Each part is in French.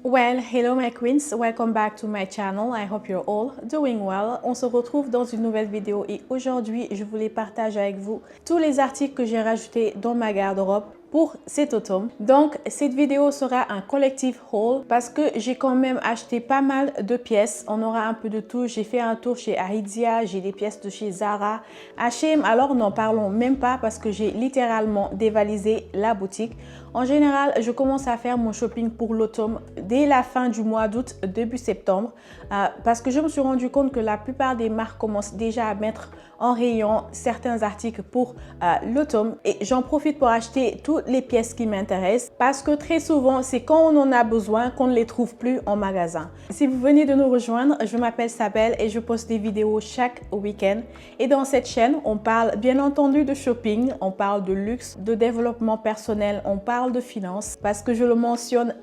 Well, hello my queens, welcome back to my channel. I hope you're all doing well. On se retrouve dans une nouvelle vidéo et aujourd'hui, je voulais partager avec vous tous les articles que j'ai rajoutés dans ma garde-robe pour cet automne. Donc, cette vidéo sera un collective haul parce que j'ai quand même acheté pas mal de pièces. On aura un peu de tout. J'ai fait un tour chez Aritzia, j'ai des pièces de chez Zara, H&M. Alors, n'en parlons même pas parce que j'ai littéralement dévalisé la boutique. En général, je commence à faire mon shopping pour l'automne dès la fin du mois d'août, début septembre, parce que je me suis rendu compte que la plupart des marques commencent déjà à mettre en rayon certains articles pour l'automne et j'en profite pour acheter toutes les pièces qui m'intéressent parce que très souvent, c'est quand on en a besoin qu'on ne les trouve plus en magasin. Si vous venez de nous rejoindre, je m'appelle Sabelle et je poste des vidéos chaque week-end. Et dans cette chaîne, on parle bien entendu de shopping, on parle de luxe, de développement personnel, on parle de finances parce que je le mentionne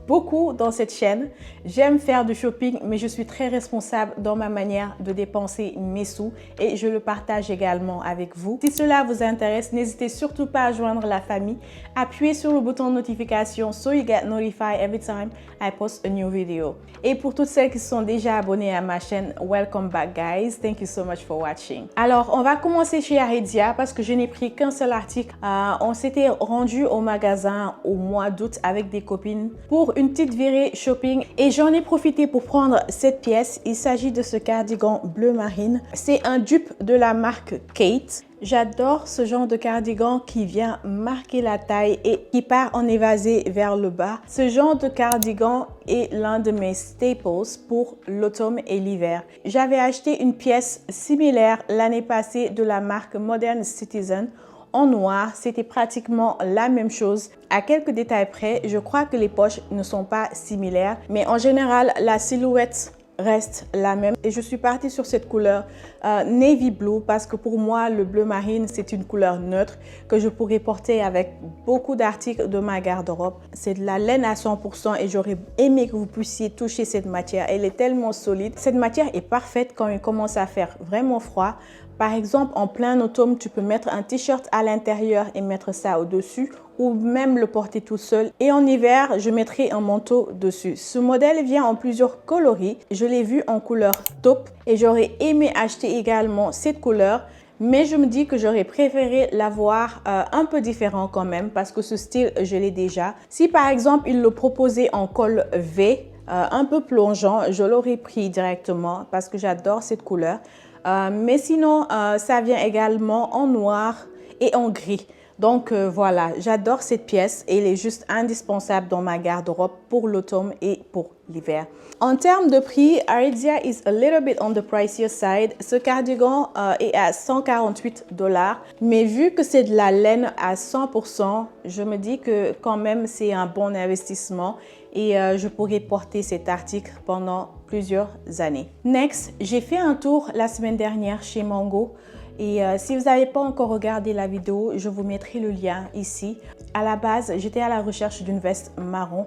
beaucoup dans cette chaîne. J'aime faire du shopping, mais je suis très responsable dans ma manière de dépenser mes sous et je le partage également avec vous. Si cela vous intéresse, n'hésitez surtout pas à joindre la famille. Appuyez sur le bouton de notification so you get notified every time I post a new video. Et pour toutes celles qui sont déjà abonnées à ma chaîne, welcome back guys. Thank you so much for watching. Alors, on va commencer chez Aritzia parce que je n'ai pris qu'un seul article. On s'était rendu au magasin au mois d'août avec des copines pour une petite virée shopping et j'en ai profité pour prendre cette pièce. Il s'agit de ce cardigan bleu marine. C'est un dupe de la marque Kate. J'adore ce genre de cardigan qui vient marquer la taille et qui part en évasé vers le bas. Ce genre de cardigan est l'un de mes staples pour l'automne et l'hiver. J'avais acheté une pièce similaire l'année passée de la marque Modern Citizen. En noir, c'était pratiquement la même chose. À quelques détails près, je crois que les poches ne sont pas similaires, mais en général, la silhouette reste la même. Et je suis partie sur cette couleur navy blue parce que pour moi, le bleu marine, c'est une couleur neutre que je pourrais porter avec beaucoup d'articles de ma garde-robe. C'est de la laine à 100% et j'aurais aimé que vous puissiez toucher cette matière. Elle est tellement solide. Cette matière est parfaite quand il commence à faire vraiment froid. Par exemple, en plein automne, tu peux mettre un t-shirt à l'intérieur et mettre ça au-dessus ou même le porter tout seul. Et en hiver, je mettrai un manteau dessus. Ce modèle vient en plusieurs coloris. Je l'ai vu en couleur taupe et j'aurais aimé acheter également cette couleur. Mais je me dis que j'aurais préféré l'avoir un peu différent quand même parce que ce style, je l'ai déjà. Si par exemple, il le proposait en col V, un peu plongeant, je l'aurais pris directement parce que j'adore cette couleur. Mais sinon, ça vient également en noir et en gris. Donc voilà, j'adore cette pièce et elle est juste indispensable dans ma garde-robe pour l'automne et pour l'hiver. En termes de prix, Aritzia is a little bit on the pricier side. Ce cardigan est à 148 $. Mais vu que c'est de la laine à 100%, je me dis que quand même c'est un bon investissement et je pourrais porter cet article pendant plusieurs années. Next, j'ai fait un tour la semaine dernière chez Mango. Et si vous n'avez pas encore regardé la vidéo, je vous mettrai le lien ici. À la base, j'étais à la recherche d'une veste marron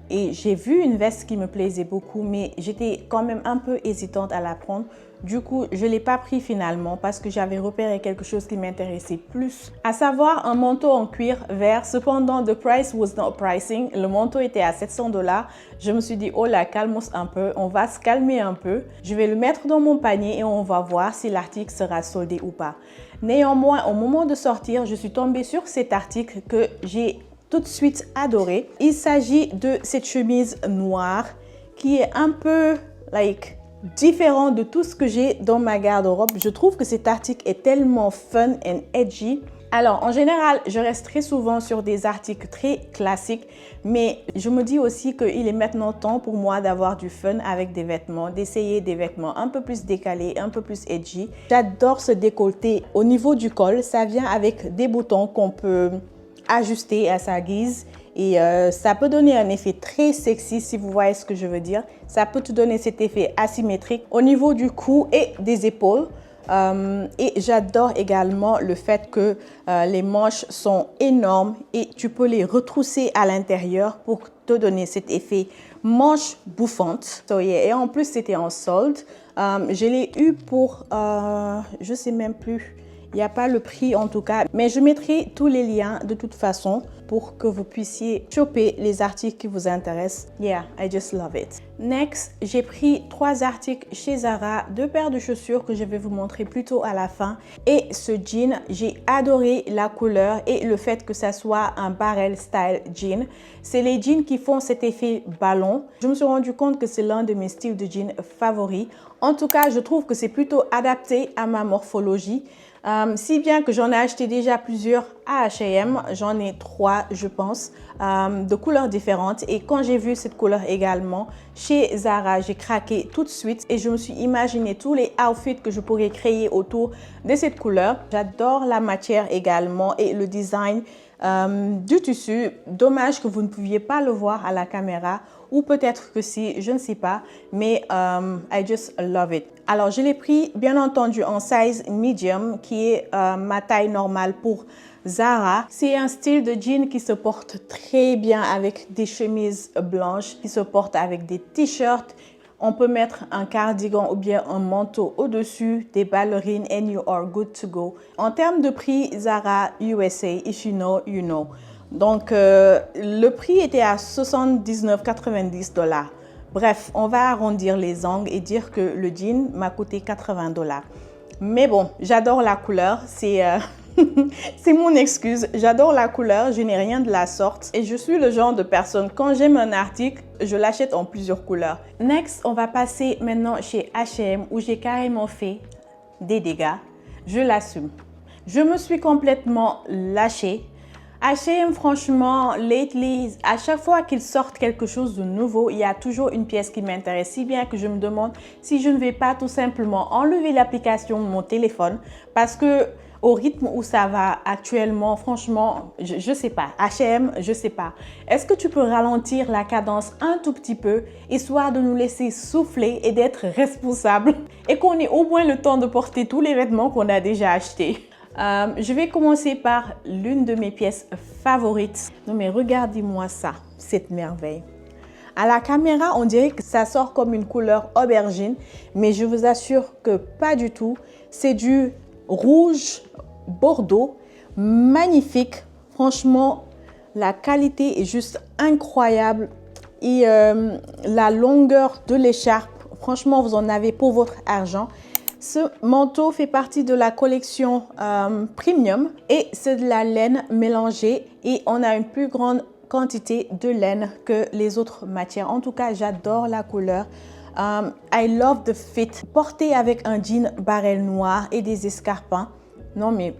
et j'ai vu une veste qui me plaisait beaucoup, mais j'étais quand même un peu hésitante à la prendre. Du coup, je ne l'ai pas pris finalement parce que j'avais repéré quelque chose qui m'intéressait plus, à savoir un manteau en cuir vert. Cependant, the price was not pricing. Le manteau était à 700 $. Je me suis dit, oh là, calmos un peu, on va se calmer un peu. Je vais le mettre dans mon panier et on va voir si l'article sera soldé ou pas. Néanmoins, au moment de sortir, je suis tombée sur cet article que j'ai tout de suite adoré. Il s'agit de cette chemise noire qui est un peu différent de tout ce que j'ai dans ma garde-robe. Je trouve que cet article est tellement fun and edgy. Alors, en général, je reste très souvent sur des articles très classiques, mais je me dis aussi qu'il est maintenant temps pour moi d'avoir du fun avec des vêtements, d'essayer des vêtements un peu plus décalés, un peu plus edgy. J'adore ce décolleté. Au niveau du col, ça vient avec des boutons qu'on peut ajuster à sa guise. Et ça peut donner un effet très sexy si vous voyez ce que je veux dire. Ça peut te donner cet effet asymétrique au niveau du cou et des épaules. Et j'adore également le fait que les manches sont énormes et tu peux les retrousser à l'intérieur pour te donner cet effet manche bouffante. So yeah. Et en plus, c'était en solde. Je l'ai eu pour, je sais même plus. Il n'y a pas le prix en tout cas, mais je mettrai tous les liens de toute façon pour que vous puissiez choper les articles qui vous intéressent. Yeah, I just love it. Next, j'ai pris 3 articles chez Zara, 2 paires de chaussures que je vais vous montrer plutôt à la fin. Et ce jean, j'ai adoré la couleur et le fait que ça soit un barrel style jean. C'est les jeans qui font cet effet ballon. Je me suis rendu compte que c'est l'un de mes styles de jean favoris. En tout cas, je trouve que c'est plutôt adapté à ma morphologie. Si bien que j'en ai acheté déjà plusieurs à H&M, j'en ai 3 je pense, de couleurs différentes, et quand j'ai vu cette couleur également chez Zara, j'ai craqué tout de suite et je me suis imaginé tous les outfits que je pourrais créer autour de cette couleur. J'adore la matière également et le design du tissu. Dommage que vous ne pouviez pas le voir à la caméra, ou peut-être que si, je ne sais pas, mais I just love it. Alors je l'ai pris bien entendu en size medium, qui est ma taille normale pour Zara. C'est un style de jean qui se porte très bien avec des chemises blanches, qui se porte avec des t-shirts. On peut mettre un cardigan ou bien un manteau au-dessus, des ballerines, and you are good to go. En termes de prix, Zara USA, if you know, you know. Donc, le prix était à 79,90 $. Bref, on va arrondir les angles et dire que le jean m'a coûté 80 $. Mais bon, j'adore la couleur, c'est c'est mon excuse. J'adore la couleur, je n'ai rien de la sorte. Et je suis le genre de personne, quand j'aime un article, je l'achète en plusieurs couleurs. Next, on va passer maintenant chez H&M où j'ai carrément fait des dégâts. Je l'assume. Je me suis complètement lâchée. H&M, franchement, lately, à chaque fois qu'ils sortent quelque chose de nouveau, il y a toujours une pièce qui m'intéresse, si bien que je me demande si je ne vais pas tout simplement enlever l'application de mon téléphone, parce que au rythme où ça va actuellement, franchement, je sais pas. H&M, je sais pas. Est-ce que tu peux ralentir la cadence un tout petit peu, histoire de nous laisser souffler et d'être responsables, et qu'on ait au moins le temps de porter tous les vêtements qu'on a déjà achetés? Je vais commencer par l'une de mes pièces favorites. Non mais regardez-moi ça, cette merveille. À la caméra, on dirait que ça sort comme une couleur aubergine, mais je vous assure que pas du tout. C'est du rouge bordeaux, magnifique. Franchement, la qualité est juste incroyable. Et la longueur de l'écharpe, franchement, vous en avez pour votre argent. Ce manteau fait partie de la collection premium et c'est de la laine mélangée et on a une plus grande quantité de laine que les autres matières. En tout cas, j'adore la couleur. I love the fit. Porté avec un jean barrel noir et des escarpins. Non mais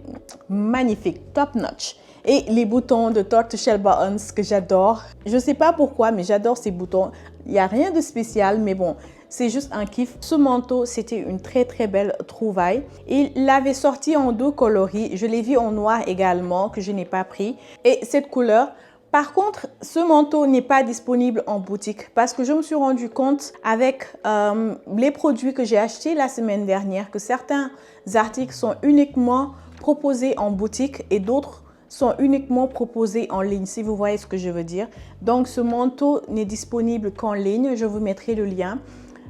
magnifique, top notch. Et les boutons de tortoiseshell buttons que j'adore. Je ne sais pas pourquoi, mais j'adore ces boutons. Il n'y a rien de spécial, mais bon, c'est juste un kiff. Ce manteau, c'était une très très belle trouvaille. Il l'avait sorti en 2 coloris. Je l'ai vu en noir également, que je n'ai pas pris. Et cette couleur, par contre, ce manteau n'est pas disponible en boutique parce que je me suis rendu compte avec les produits que j'ai achetés la semaine dernière que certains articles sont uniquement proposés en boutique et d'autres sont uniquement proposés en ligne, si vous voyez ce que je veux dire. Donc, ce manteau n'est disponible qu'en ligne. Je vous mettrai le lien.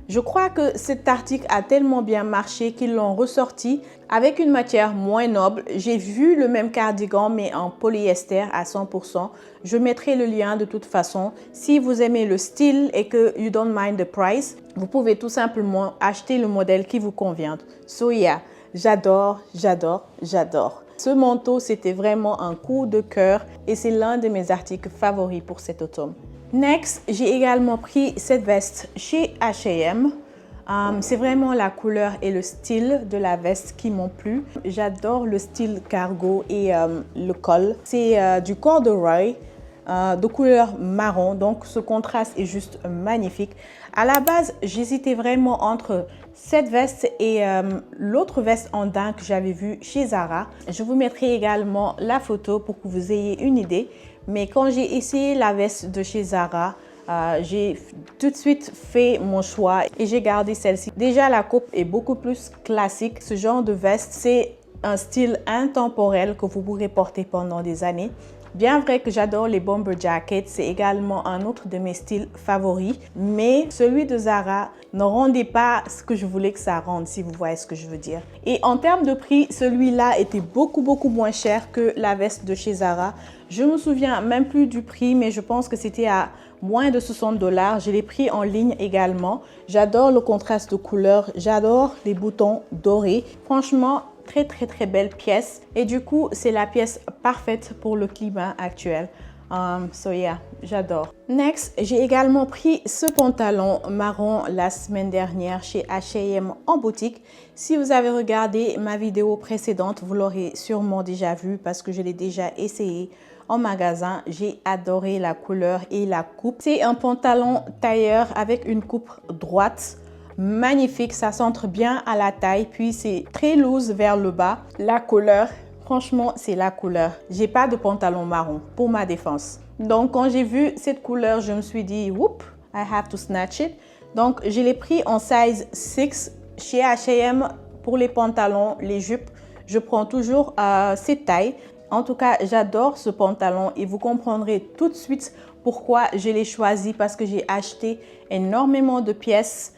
Je crois que cet article a tellement bien marché qu'ils l'ont ressorti avec une matière moins noble. J'ai vu le même cardigan mais en polyester à 100%. Je mettrai le lien de toute façon. Si vous aimez le style et que you don't mind the price, vous pouvez tout simplement acheter le modèle qui vous convient. So yeah, j'adore, j'adore, j'adore. Ce manteau, c'était vraiment un coup de cœur et c'est l'un de mes articles favoris pour cet automne. Next, j'ai également pris cette veste chez H&M. C'est vraiment la couleur et le style de la veste qui m'ont plu. J'adore le style cargo et le col. C'est du corduroy de couleur marron, donc ce contraste est juste magnifique. À la base, j'hésitais vraiment entre cette veste et l'autre veste en daim que j'avais vue chez Zara. Je vous mettrai également la photo pour que vous ayez une idée. Mais quand j'ai essayé la veste de chez Zara, j'ai tout de suite fait mon choix et j'ai gardé celle-ci. Déjà, la coupe est beaucoup plus classique. Ce genre de veste, c'est un style intemporel que vous pourrez porter pendant des années. Bien vrai que j'adore les bomber jackets, c'est également un autre de mes styles favoris, mais celui de Zara ne rendait pas ce que je voulais que ça rende, si vous voyez ce que je veux dire. Et en termes de prix, celui-là était beaucoup moins cher que la veste de chez Zara. Je me souviens même plus du prix, mais je pense que c'était à moins de 60 $. Je l'ai pris en ligne également. J'adore le contraste de couleurs, j'adore les boutons dorés. Franchement, très belle pièce. Et du coup, c'est la pièce parfaite pour le climat actuel. So yeah, j'adore. Next, j'ai également pris ce pantalon marron la semaine dernière chez H&M en boutique. Si vous avez regardé ma vidéo précédente, vous l'aurez sûrement déjà vu parce que je l'ai déjà essayé en magasin. J'ai adoré la couleur et la coupe. C'est un pantalon tailleur avec une coupe droite. Magnifique, ça centre bien à la taille, puis c'est très loose vers le bas. La couleur, franchement, c'est la couleur. J'ai pas de pantalon marron pour ma défense. Donc, quand j'ai vu cette couleur, je me suis dit, whoop, I have to snatch it. Donc, je l'ai pris en size 6 chez H&M pour les pantalons, les jupes. Je prends toujours cette taille. En tout cas, j'adore ce pantalon et vous comprendrez tout de suite pourquoi je l'ai choisi parce que j'ai acheté énormément de pièces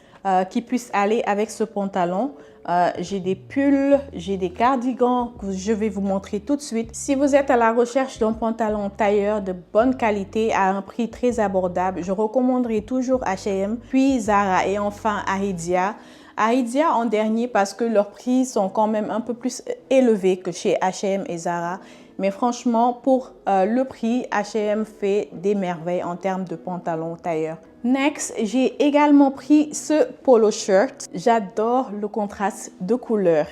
qui puissent aller avec ce pantalon. J'ai des pulls, j'ai des cardigans que je vais vous montrer tout de suite. Si vous êtes à la recherche d'un pantalon tailleur de bonne qualité à un prix très abordable, je recommanderais toujours H&M, puis Zara et enfin Aritzia. Aritzia en dernier parce que leurs prix sont quand même un peu plus élevés que chez H&M et Zara. Mais franchement, pour le prix, H&M fait des merveilles en termes de pantalon tailleur. Next, j'ai également pris ce polo shirt. J'adore le contraste de couleurs.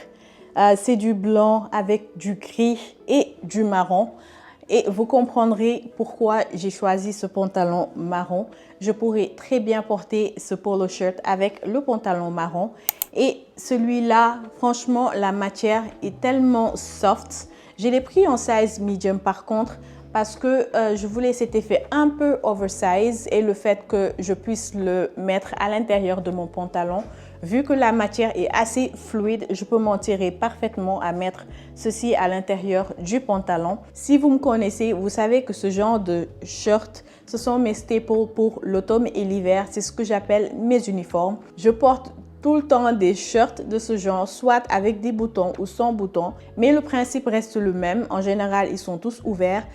C'est du blanc avec du gris et du marron. Et vous comprendrez pourquoi j'ai choisi ce pantalon marron. Je pourrais très bien porter ce polo shirt avec le pantalon marron. Et celui-là, franchement, la matière est tellement soft. Je l'ai pris en size medium par contre parce que je voulais cet effet un peu oversize et le fait que je puisse le mettre à l'intérieur de mon pantalon. Vu que la matière est assez fluide, je peux m'en tirer parfaitement à mettre ceci à l'intérieur du pantalon. Si vous me connaissez, vous savez que ce genre de shirt, ce sont mes staples pour l'automne et l'hiver. C'est ce que j'appelle mes uniformes. Je porte tout le temps des shirts de ce genre, soit avec des boutons ou sans boutons. Mais le principe reste le même. En général, ils sont tous ouverts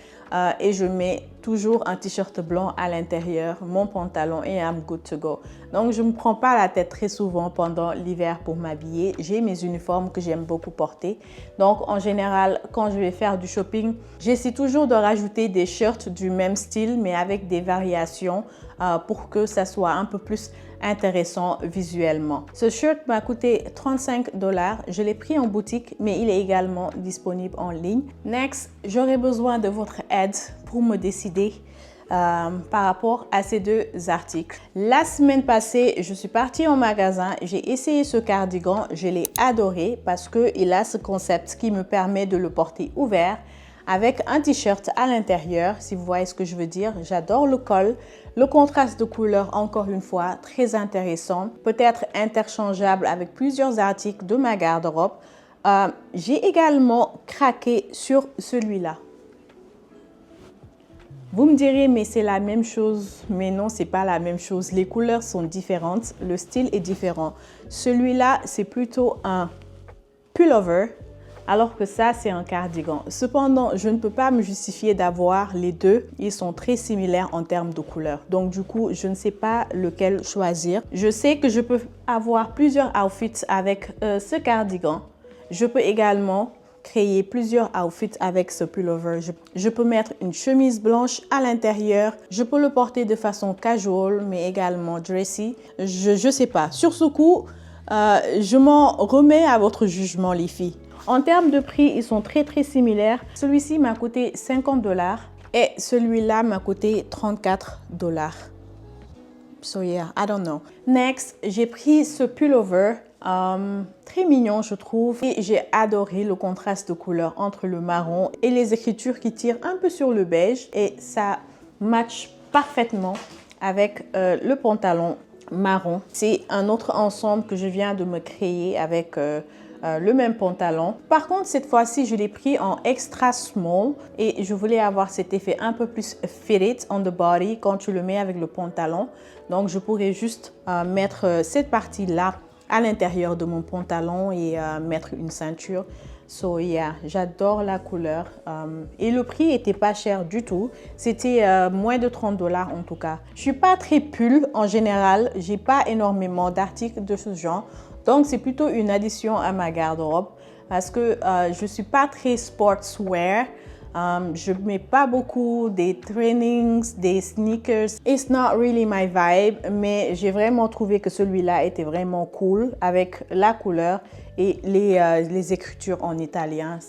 et je mets toujours un t-shirt blanc à l'intérieur, mon pantalon et I'm good to go. Donc, je ne me prends pas la tête très souvent pendant l'hiver pour m'habiller. J'ai mes uniformes que j'aime beaucoup porter. Donc, en général, quand je vais faire du shopping, j'essaie toujours de rajouter des shirts du même style, mais avec des variations pour que ça soit un peu plus intéressant visuellement. Ce shirt m'a coûté 35 $. Je l'ai pris en boutique, mais il est également disponible en ligne. Next, j'aurai besoin de votre aide pour me décider par rapport à ces deux articles. La semaine passée, je suis partie en magasin, j'ai essayé ce cardigan, je l'ai adoré parce qu'il a ce concept qui me permet de le porter ouvert avec un t-shirt à l'intérieur, si vous voyez ce que je veux dire. J'adore le col, le contraste de couleurs, encore une fois, très intéressant, peut-être interchangeable avec plusieurs articles de ma garde-robe. J'ai également craqué sur celui-là. Vous me direz, mais c'est la même chose. Mais non, c'est pas la même chose. Les couleurs sont différentes, le style est différent. Celui-là, c'est plutôt un pullover, alors que ça, c'est un cardigan. Cependant, je ne peux pas me justifier d'avoir les deux. Ils sont très similaires en termes de couleurs. Donc, du coup, je ne sais pas lequel choisir. Je sais que je peux avoir plusieurs outfits avec ce cardigan. Je peux également créer plusieurs outfits avec ce pullover. Je peux mettre une chemise blanche à l'intérieur. Je peux le porter de façon casual, mais également dressy. Je sais pas. Sur ce coup, je m'en remets à votre jugement, les filles. En termes de prix, ils sont très similaires. Celui-ci m'a coûté 50 $ et celui-là m'a coûté 34 $. So yeah, I don't know. Next, j'ai pris ce pullover. Très mignon, je trouve. Et j'ai adoré le contraste de couleur entre le marron et les écritures qui tirent un peu sur le beige. Et ça match parfaitement avec le pantalon marron. C'est un autre ensemble que je viens de me créer avec le même pantalon. Par contre, cette fois-ci, je l'ai pris en extra small et je voulais avoir cet effet un peu plus fitted on the body quand tu le mets avec le pantalon. Donc, je pourrais juste mettre cette partie-là à l'intérieur de mon pantalon et mettre une ceinture. So yeah, j'adore la couleur et le prix était pas cher du tout. C'était moins de 30 $ en tout cas. Je suis pas très pull en général. J'ai pas énormément d'articles de ce genre. Donc c'est plutôt une addition à ma garde-robe parce que je suis pas très sportswear. Je mets pas beaucoup des trainings, des sneakers. It's not really my vibe, mais j'ai vraiment trouvé que celui-là était vraiment cool avec la couleur et les écritures en italien.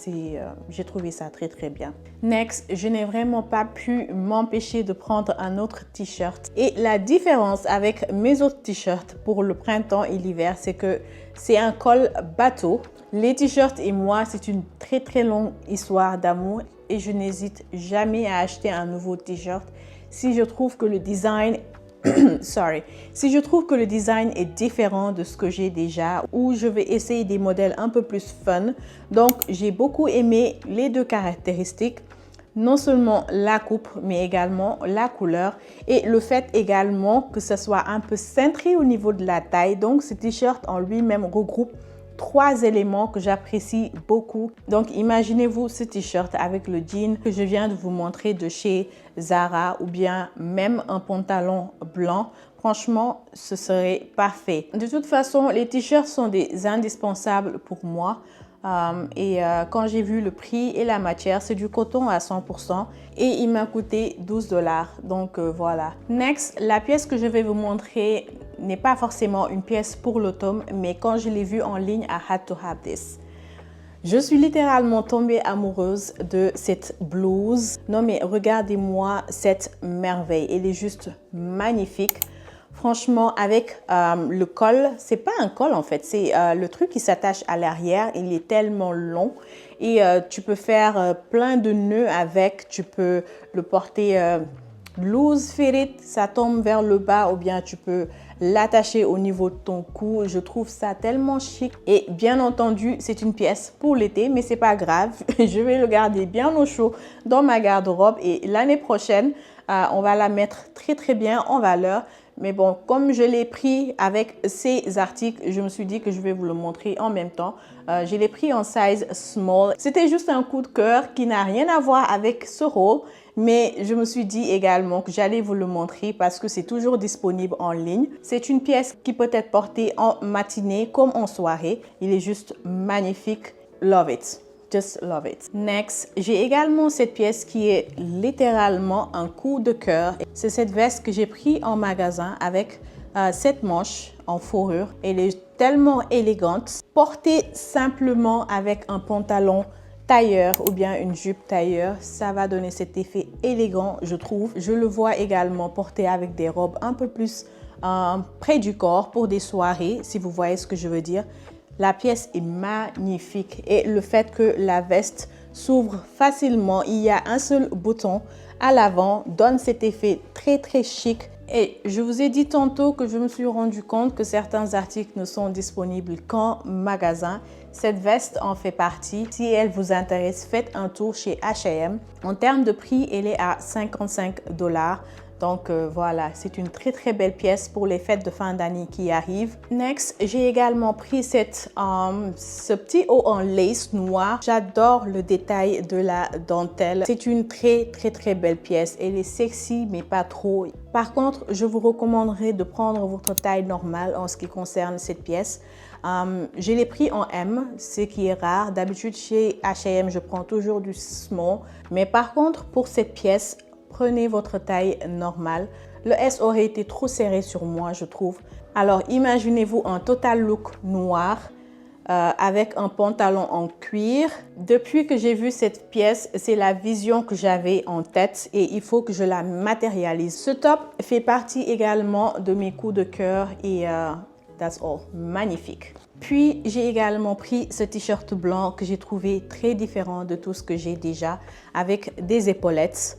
J'ai trouvé ça très très bien. Next, je n'ai vraiment pas pu m'empêcher de prendre un autre t-shirt. Et la différence avec mes autres t-shirts pour le printemps et l'hiver, c'est que c'est un col bateau. Les t-shirts et moi, c'est une très très longue histoire d'amour et je n'hésite jamais à acheter un nouveau t-shirt si je trouve que le design si je trouve que le design est différent de ce que j'ai déjà ou je vais essayer des modèles un peu plus fun. Donc, j'ai beaucoup aimé les deux caractéristiques. Non seulement la coupe, mais également la couleur et le fait également que ce soit un peu cintré au niveau de la taille. Donc, ce t-shirt en lui-même regroupe 3 éléments que j'apprécie beaucoup. Donc, imaginez-vous ce t-shirt avec le jean que je viens de vous montrer de chez Zara ou bien même un pantalon blanc. Franchement, ce serait parfait. De toute façon, les t-shirts sont des indispensables pour moi. Quand j'ai vu le prix et la matière, c'est du coton à 100% et il m'a coûté 12 $. Donc voilà. Next, la pièce que je vais vous montrer n'est pas forcément une pièce pour l'automne, mais quand je l'ai vue en ligne, I had to have this. Je suis littéralement tombée amoureuse de cette blouse. Non mais regardez-moi cette merveille, elle est juste magnifique. Franchement, avec le col, c'est pas un col en fait, c'est le truc qui s'attache à l'arrière. Il est tellement long et tu peux faire plein de nœuds avec. Tu peux le porter loose fitted, ça tombe vers le bas ou bien tu peux l'attacher au niveau de ton cou. Je trouve ça tellement chic et bien entendu, c'est une pièce pour l'été, mais c'est pas grave. Je vais le garder bien au chaud dans ma garde-robe et l'année prochaine, on va la mettre très très bien en valeur. Mais bon, comme je l'ai pris avec ces articles, je me suis dit que je vais vous le montrer en même temps. Je l'ai pris en size small. C'était juste un coup de cœur qui n'a rien à voir avec ce haul. Mais je me suis dit également que j'allais vous le montrer parce que c'est toujours disponible en ligne. C'est une pièce qui peut être portée en matinée comme en soirée. Il est juste magnifique. Love it. Just love it. Next, j'ai également cette pièce qui est littéralement un coup de cœur. C'est cette veste que j'ai pris en magasin avec cette manche en fourrure. Elle est tellement élégante. Portée simplement avec un pantalon tailleur ou bien une jupe tailleur, ça va donner cet effet élégant, je trouve. Je le vois également porté avec des robes un peu plus près du corps pour des soirées, si vous voyez ce que je veux dire. La pièce est magnifique et le fait que la veste s'ouvre facilement, il y a un seul bouton à l'avant, donne cet effet très très chic. Et je vous ai dit tantôt que je me suis rendu compte que certains articles ne sont disponibles qu'en magasin. Cette veste en fait partie. Si elle vous intéresse, faites un tour chez H&M. En termes de prix, elle est à 55 $. Donc voilà, c'est une très très belle pièce pour les fêtes de fin d'année qui arrivent. Next, j'ai également pris ce petit haut en lace noir. J'adore le détail de la dentelle. C'est une très très très belle pièce. Elle est sexy mais pas trop. Par contre, je vous recommanderais de prendre votre taille normale en ce qui concerne cette pièce. Je l'ai pris en M, ce qui est rare. D'habitude chez H&M, je prends toujours du small. Mais par contre, pour cette pièce, prenez votre taille normale. Le S aurait été trop serré sur moi, je trouve. Alors, imaginez-vous un total look noir avec un pantalon en cuir. Depuis que j'ai vu cette pièce, c'est la vision que j'avais en tête et il faut que je la matérialise. Ce top fait partie également de mes coups de cœur et that's all. Magnifique. Puis, j'ai également pris ce t-shirt blanc que j'ai trouvé très différent de tout ce que j'ai déjà avec des épaulettes.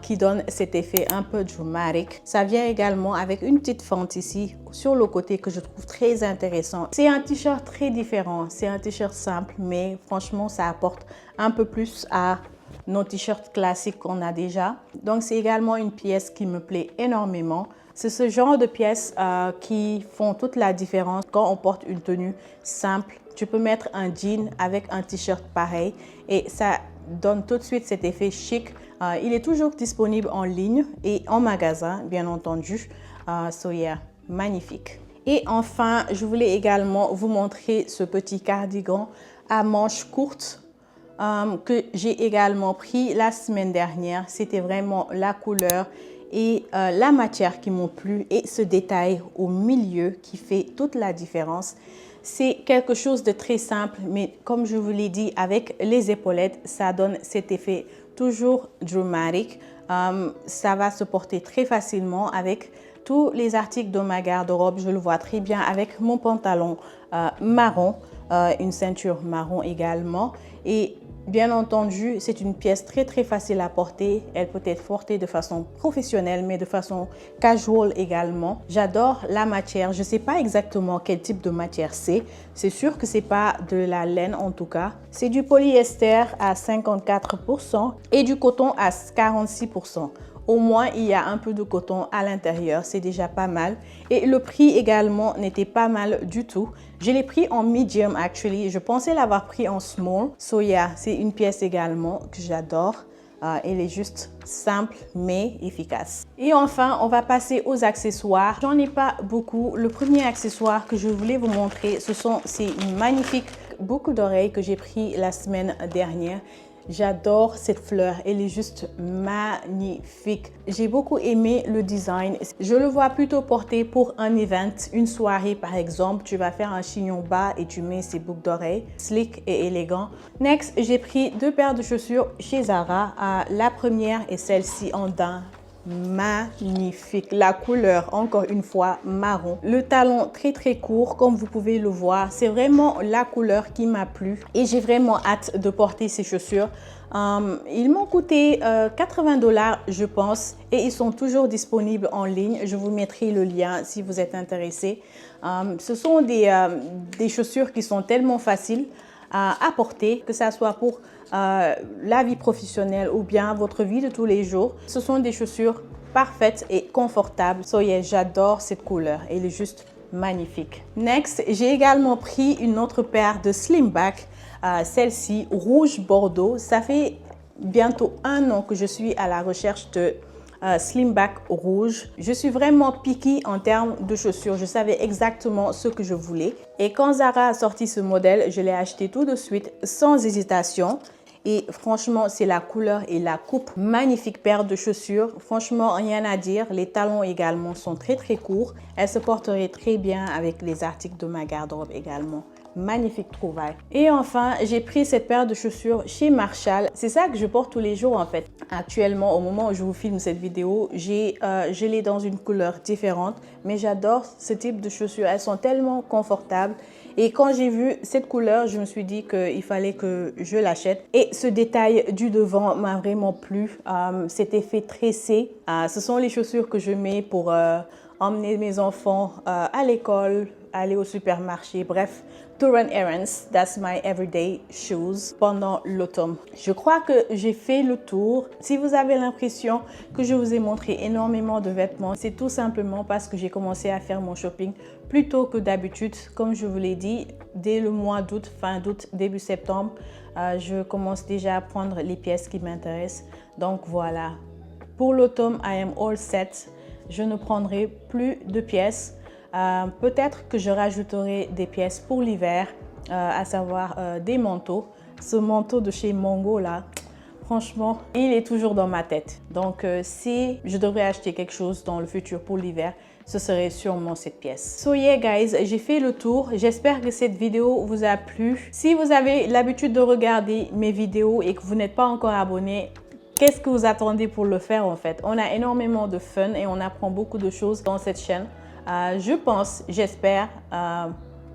qui donne cet effet un peu dramatique. Ça vient également avec une petite fente ici sur le côté que je trouve très intéressant. C'est un t-shirt très différent, c'est un t-shirt simple, mais franchement ça apporte un peu plus à nos t-shirts classiques qu'on a déjà. Donc c'est également une pièce qui me plaît énormément. C'est ce genre de pièces qui font toute la différence quand on porte une tenue simple. Tu peux mettre un jean avec un t-shirt pareil et ça donne tout de suite cet effet chic. Il est toujours disponible en ligne et en magasin, bien entendu. So yeah, magnifique. Et enfin, je voulais également vous montrer ce petit cardigan à manches courtes que j'ai également pris la semaine dernière. C'était vraiment la couleur et la matière qui m'ont plu et ce détail au milieu qui fait toute la différence. C'est quelque chose de très simple, mais comme je vous l'ai dit, avec les épaulettes, ça donne cet effet toujours dramatique. Ça va se porter très facilement avec tous les articles de ma garde-robe. Je le vois très bien avec mon pantalon marron, une ceinture marron également. Et bien entendu, c'est une pièce très facile à porter. Elle peut être portée de façon professionnelle, mais de façon casual également. J'adore la matière. Je ne sais pas exactement quel type de matière c'est. C'est sûr que ce n'est pas de la laine en tout cas. C'est du polyester à 54% et du coton à 46%. Au moins, il y a un peu de coton à l'intérieur, c'est déjà pas mal. Et le prix également n'était pas mal du tout. Je l'ai pris en medium actually. Je pensais l'avoir pris en small. So yeah, c'est une pièce également que j'adore. Elle est juste simple mais efficace. Et enfin, on va passer aux accessoires. J'en ai pas beaucoup. Le premier accessoire que je voulais vous montrer, ce sont ces magnifiques boucles d'oreilles que j'ai pris la semaine dernière. J'adore cette fleur, elle est juste magnifique. J'ai beaucoup aimé le design. Je le vois plutôt porté pour un event, une soirée par exemple. Tu vas faire un chignon bas et tu mets ces boucles d'oreilles, slick et élégant. Next, j'ai pris 2 paires de chaussures chez Zara. La première est celle-ci en daim. Magnifique, la couleur encore une fois marron, le talon très court comme vous pouvez le voir. C'est vraiment la couleur qui m'a plu et j'ai vraiment hâte de porter ces chaussures. Ils m'ont coûté 80 $ je pense et ils sont toujours disponibles en ligne. Je vous mettrai le lien si vous êtes intéressé. Ce sont des chaussures qui sont tellement faciles à porter, que ça soit pour la vie professionnelle ou bien votre vie de tous les jours. Ce sont des chaussures parfaites et confortables. So yeah, j'adore cette couleur, elle est juste magnifique. Next, j'ai également pris une autre paire de Slingback, celle-ci rouge bordeaux. Ça fait bientôt 1 an que je suis à la recherche de Slingback rouge. Je suis vraiment picky en termes de chaussures. Je savais exactement ce que je voulais. Et quand Zara a sorti ce modèle, je l'ai acheté tout de suite sans hésitation. Et franchement, c'est la couleur et la coupe. Magnifique paire de chaussures. Franchement, rien à dire. Les talons également sont très courts. Elle se porterait très bien avec les articles de ma garde-robe également. Magnifique trouvaille. Et enfin, j'ai pris cette paire de chaussures chez Marshall. C'est ça que je porte tous les jours en fait. Actuellement, au moment où je vous filme cette vidéo, je l'ai dans une couleur différente. Mais j'adore ce type de chaussures. Elles sont tellement confortables. Et quand j'ai vu cette couleur, je me suis dit qu'il fallait que je l'achète. Et ce détail du devant m'a vraiment plu. Cet effet tressé. Ce sont les chaussures que je mets pour emmener mes enfants à l'école, aller au supermarché, bref, to run errands. That's my everyday shoes pendant l'automne. Je crois que j'ai fait le tour. Si vous avez l'impression que je vous ai montré énormément de vêtements, c'est tout simplement parce que j'ai commencé à faire mon shopping plus tôt que d'habitude. Comme je vous l'ai dit, dès le mois d'août, fin d'août, début septembre, je commence déjà à prendre les pièces qui m'intéressent. Donc voilà, pour l'automne, I am all set. Je ne prendrai plus de pièces. Peut-être que je rajouterai des pièces pour l'hiver, à savoir des manteaux. Ce manteau de chez Mongo là, franchement, il est toujours dans ma tête. Donc si je devrais acheter quelque chose dans le futur pour l'hiver, ce serait sûrement cette pièce. So yeah guys, j'ai fait le tour. J'espère que cette vidéo vous a plu. Si vous avez l'habitude de regarder mes vidéos et que vous n'êtes pas encore abonné, qu'est-ce que vous attendez pour le faire en fait? On a énormément de fun et on apprend beaucoup de choses dans cette chaîne. Je pense, j'espère,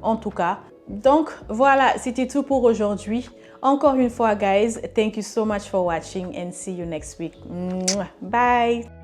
en tout cas, Donc voilà, c'était tout pour aujourd'hui. Encore une fois, guys, thank you so much for watching and see you next week. Bye!